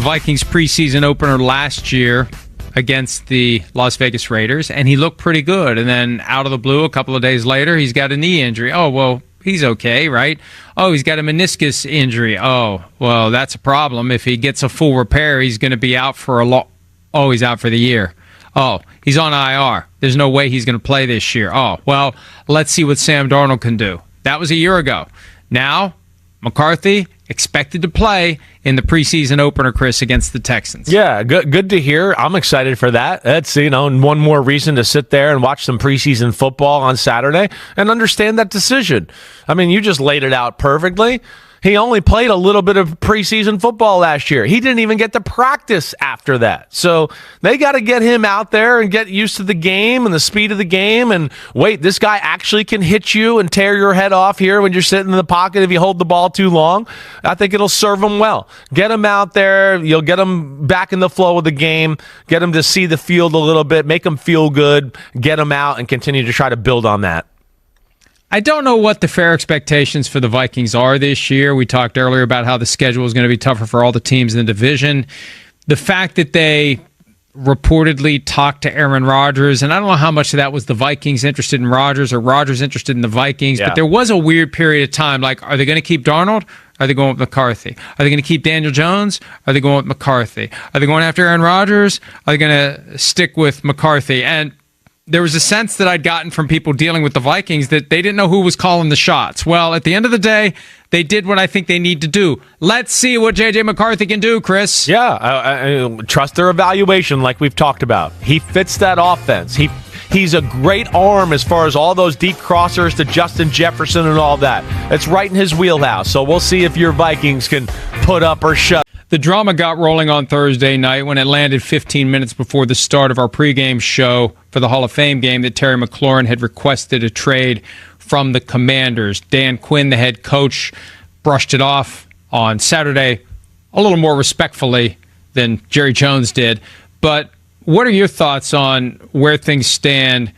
Vikings preseason opener last year against the Las Vegas Raiders, and he looked pretty good. And then out of the blue, a couple of days later, he's got a knee injury. Oh, well, he's okay, right? Oh, he's got a meniscus injury. Oh, well, that's a problem. If he gets a full repair, he's going to be out for he's out for the year. Oh, he's on IR. There's no way he's going to play this year. Oh, well, let's see what Sam Darnold can do. That was a year ago. Now, McCarthy expected to play in the preseason opener, Chris, against the Texans. Yeah, good to hear. I'm excited for that. That's, one more reason to sit there and watch some preseason football on Saturday and understand that decision. I mean, you just laid it out perfectly. He only played a little bit of preseason football last year. He didn't even get to practice after that. So they got to get him out there and get used to the game and the speed of the game. And wait, this guy actually can hit you and tear your head off here when you're sitting in the pocket if you hold the ball too long. I think it'll serve him well. Get him out there. You'll get him back in the flow of the game. Get him to see the field a little bit. Make him feel good. Get him out and continue to try to build on that. I don't know what the fair expectations for the Vikings are this year. We talked earlier about how the schedule is going to be tougher for all the teams in the division. The fact that they reportedly talked to Aaron Rodgers, and I don't know how much of that was the Vikings interested in Rodgers or Rodgers interested in the Vikings, but there was a weird period of time. Like, are they going to keep Darnold? Are they going with McCarthy? Are they going to keep Daniel Jones? Are they going with McCarthy? Are they going after Aaron Rodgers? Are they going to stick with McCarthy? And there was a sense that I'd gotten from people dealing with the Vikings that they didn't know who was calling the shots. Well, at the end of the day, they did what I think they need to do. Let's see what J.J. McCarthy can do, Chris. Yeah, I trust their evaluation like we've talked about. He fits that offense. He's a great arm as far as all those deep crossers to Justin Jefferson and all that. It's right in his wheelhouse. So we'll see if your Vikings can put up or shut. The drama got rolling on Thursday night when it landed 15 minutes before the start of our pregame show for the Hall of Fame game that Terry McLaurin had requested a trade from the Commanders. Dan Quinn, the head coach, brushed it off on Saturday a little more respectfully than Jerry Jones did. But what are your thoughts on where things stand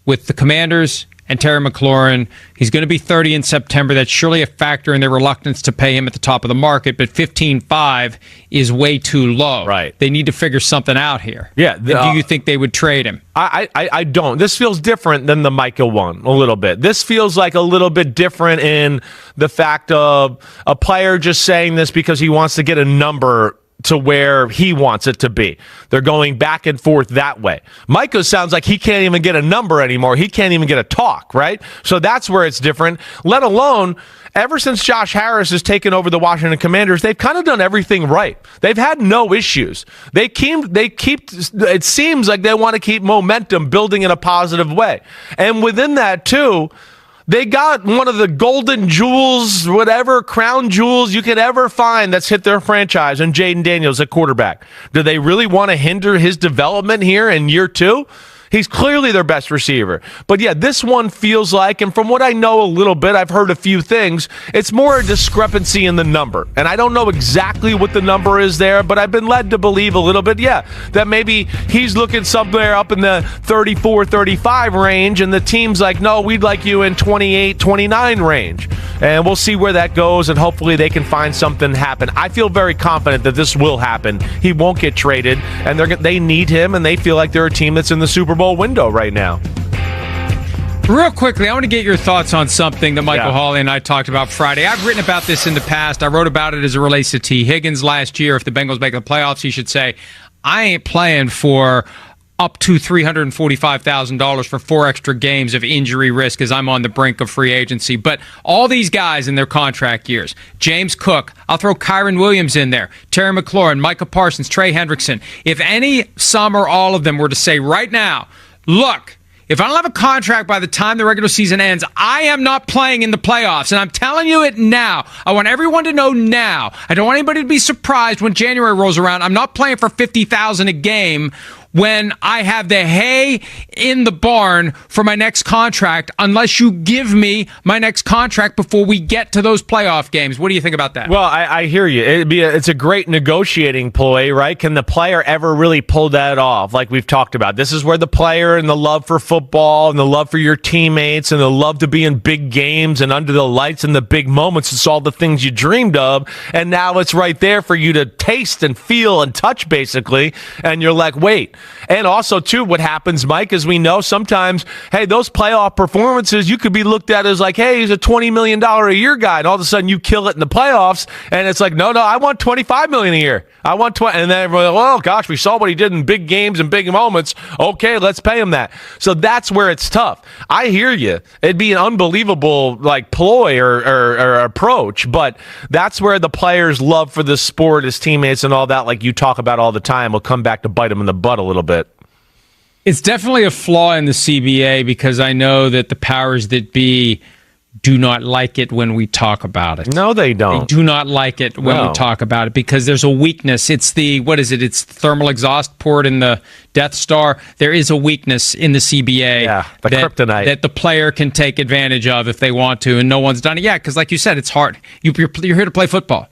with the Commanders and Terry McLaurin? He's going to be 30 in September. That's surely a factor in their reluctance to pay him at the top of the market, but 15.5 is way too low. Right. They need to figure something out here. Yeah. Do you think they would trade him? I don't. This feels different than the Micah one a little bit. This feels like a little bit different in the fact of a player just saying this because he wants to get a number to where he wants it to be. They're going back and forth that way. Micah sounds like he can't even get a number anymore. He can't even get a talk, right? So that's where it's different, let alone ever since Josh Harris has taken over the Washington Commanders, they've kind of done everything right. They've had no issues. They keep it seems like they want to keep momentum building in a positive way. And within that too, they got one of the golden jewels, whatever crown jewels you could ever find that's hit their franchise, and Jaden Daniels at quarterback. Do they really want to hinder his development here in year two? He's clearly their best receiver. But yeah, this one feels like, and from what I know a little bit, I've heard a few things, it's more a discrepancy in the number. And I don't know exactly what the number is there, but I've been led to believe a little bit, that maybe he's looking somewhere up in the 34, 35 range, and the team's like, no, we'd like you in 28, 29 range. And we'll see where that goes, and hopefully they can find something happen. I feel very confident that this will happen. He won't get traded, and they need him, and they feel like they're a team that's in the Super Bowl window right now. Real quickly, I want to get your thoughts on something that Michael Hawley and I talked about Friday. I've written about this in the past. I wrote about it as it relates to T. Higgins last year. If the Bengals make the playoffs, he should say, I ain't playing for up to $345,000 for 4 extra games of injury risk as I'm on the brink of free agency. But all these guys in their contract years, James Cook, I'll throw Kyron Williams in there, Terry McLaurin, Micah Parsons, Trey Hendrickson. If any, some, or all of them were to say right now, look, if I don't have a contract by the time the regular season ends, I am not playing in the playoffs. And I'm telling you it now. I want everyone to know now. I don't want anybody to be surprised when January rolls around. I'm not playing for $50,000 a game. when I have the hay in the barn for my next contract unless you give me my next contract before we get to those playoff games. What do you think about that? Well, I hear you. It's a great negotiating ploy, right? Can the player ever really pull that off? Like we've talked about, this is where the player and the love for football and the love for your teammates and the love to be in big games and under the lights and the big moments, it's all the things you dreamed of. And now it's right there for you to taste and feel and touch, basically. And you're like, wait. And also, too, what happens, Mike, is we know sometimes, hey, those playoff performances, you could be looked at as like, hey, he's a $20 million a year guy. And all of a sudden you kill it in the playoffs. And it's like, no, I want $25 million a year. I want 20. And then everyone's like, oh, gosh, we saw what he did in big games and big moments. Okay, let's pay him that. So that's where it's tough. I hear you. It'd be an unbelievable like ploy or approach. But that's where the players' love for the sport, his teammates and all that, like you talk about all the time, will come back to bite him in the butt a little bit. It's definitely a flaw in the CBA because I know that the powers that be do not like it when we talk about it. No, they don't. They do not like it when we talk about it because there's a weakness. It's the, what is it? It's thermal exhaust port in the Death Star. There is a weakness in the CBA kryptonite that the player can take advantage of if they want to, and no one's done it yet because, like you said, it's hard. You're here to play football.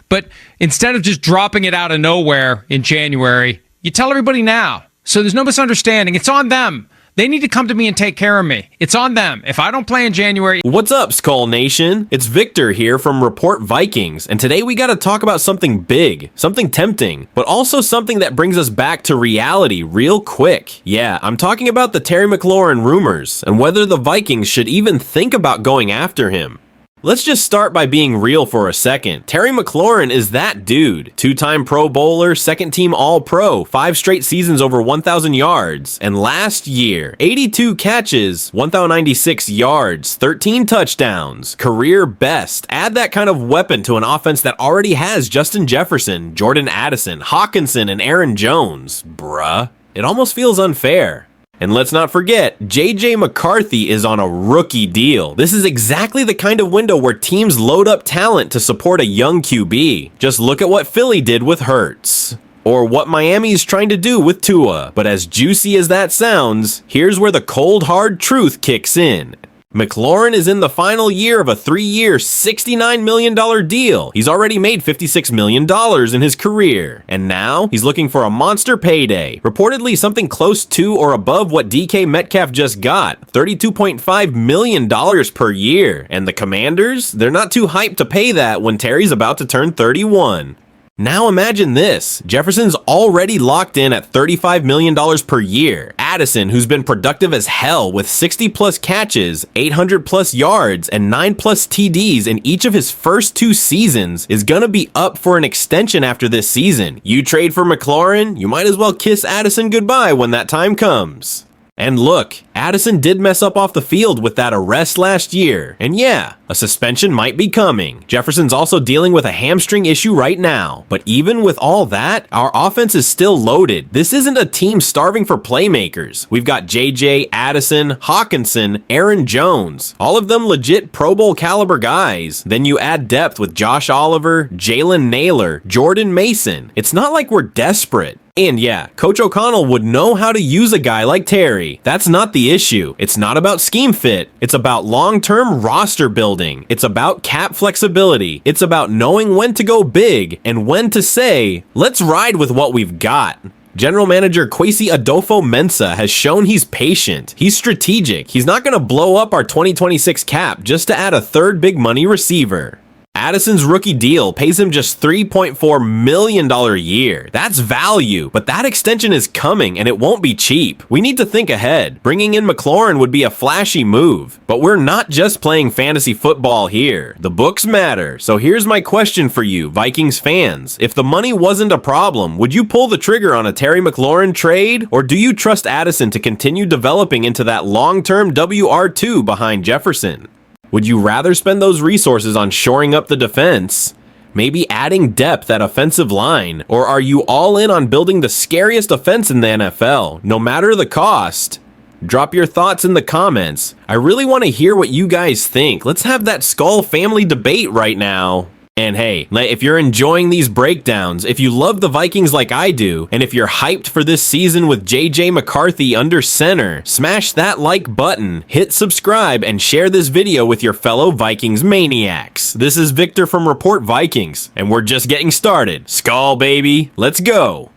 But instead of just dropping it out of nowhere in January, you tell everybody now. So there's no misunderstanding. It's on them. They need to come to me and take care of me. It's on them. If I don't play in January... What's up, Skull Nation? It's Victor here from Report Vikings, and today we gotta talk about something big, something tempting, but also something that brings us back to reality real quick. Yeah, I'm talking about the Terry McLaurin rumors, and whether the Vikings should even think about going after him. Let's just start by being real for a second. Terry McLaurin is that dude. Two-time Pro Bowler, second-team All-Pro, 5 straight seasons over 1,000 yards. And last year, 82 catches, 1,096 yards, 13 touchdowns. Career best. Add that kind of weapon to an offense that already has Justin Jefferson, Jordan Addison, Hawkinson, and Aaron Jones. Bruh. It almost feels unfair. And let's not forget, J.J. McCarthy is on a rookie deal. This is exactly the kind of window where teams load up talent to support a young QB. Just look at what Philly did with Hurts. Or what Miami's trying to do with Tua. But as juicy as that sounds, here's where the cold hard truth kicks in. McLaurin is in the final year of a 3-year, $69 million deal. He's already made $56 million in his career. And now, he's looking for a monster payday. Reportedly something close to or above what DK Metcalf just got. $32.5 million per year. And the Commanders? They're not too hyped to pay that when Terry's about to turn 31. Now imagine this. Jefferson's already locked in at $35 million per year. Addison, who's been productive as hell with 60-plus catches, 800-plus yards, and 9-plus TDs in each of his first 2 seasons, is gonna be up for an extension after this season. You trade for McLaurin, you might as well kiss Addison goodbye when that time comes. And look, Addison did mess up off the field with that arrest last year. And yeah, a suspension might be coming. Jefferson's also dealing with a hamstring issue right now. But even with all that, our offense is still loaded. This isn't a team starving for playmakers. We've got JJ, Addison, Hawkinson, Aaron Jones. All of them legit Pro Bowl caliber guys. Then you add depth with Josh Oliver, Jalen Naylor, Jordan Mason. It's not like we're desperate. And yeah, Coach O'Connell would know how to use a guy like Terry. That's not the issue. It's not about scheme fit. It's about long-term roster building. It's about cap flexibility. It's about knowing when to go big and when to say, let's ride with what we've got. General Manager Kwesi Adolfo-Mensah has shown he's patient. He's strategic. He's not going to blow up our 2026 cap just to add a third big money receiver. Addison's rookie deal pays him just $3.4 million a year. That's value, but that extension is coming and it won't be cheap. We need to think ahead. Bringing in McLaurin would be a flashy move, but we're not just playing fantasy football here. The books matter. So here's my question for you, Vikings fans. If the money wasn't a problem, would you pull the trigger on a Terry McLaurin trade? Or do you trust Addison to continue developing into that long-term WR2 behind Jefferson? Would you rather spend those resources on shoring up the defense, maybe adding depth at offensive line, or are you all in on building the scariest offense in the NFL, no matter the cost? Drop your thoughts in the comments. I really want to hear what you guys think. Let's have that Skull family debate right now. And hey, if you're enjoying these breakdowns, if you love the Vikings like I do, and if you're hyped for this season with JJ McCarthy under center, smash that like button, hit subscribe, and share this video with your fellow Vikings maniacs. This is Victor from Report Vikings, and we're just getting started. Skol, baby. Let's go.